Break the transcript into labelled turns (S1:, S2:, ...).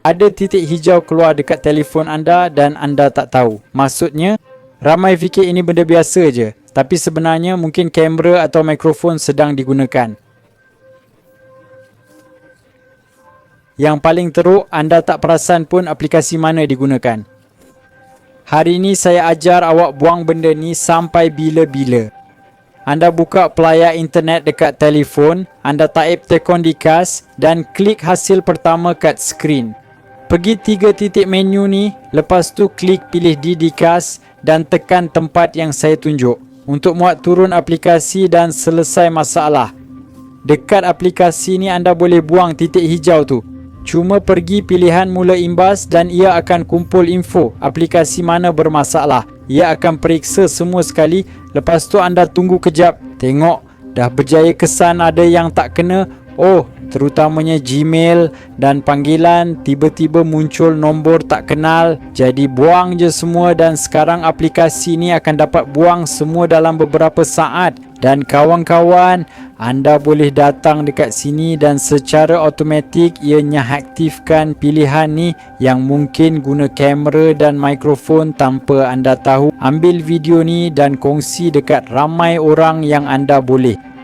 S1: ada titik hijau keluar dekat telefon anda dan anda tak tahu. Maksudnya, ramai fikir ini benda biasa je. Tapi sebenarnya mungkin kamera atau mikrofon sedang digunakan. Yang paling teruk, anda tak perasan pun aplikasi mana digunakan. Hari ini saya ajar awak buang benda ni sampai bila-bila. Anda buka pelayar internet dekat telefon, anda taip tekon dikas dan klik hasil pertama kat skrin. Pergi 3 titik menu ni, lepas tu klik pilih di dikas dan tekan tempat yang saya tunjuk untuk muat turun aplikasi dan selesai masalah. Dekat aplikasi ni anda boleh buang titik hijau tu. Cuma pergi pilihan mula imbas dan ia akan kumpul info aplikasi mana bermasalah. Ia akan periksa semua sekali. Lepas tu anda tunggu kejap. Tengok dah berjaya kesan ada yang tak kena. Oh, terutamanya Gmail dan panggilan tiba-tiba muncul nombor tak kenal. Jadi buang je semua dan sekarang aplikasi ni akan dapat buang semua dalam beberapa saat. Dan kawan-kawan, anda boleh datang dekat sini dan secara automatik ianya aktifkan pilihan ni yang mungkin guna kamera dan mikrofon tanpa anda tahu. Ambil video ni dan kongsi dekat ramai orang yang anda boleh.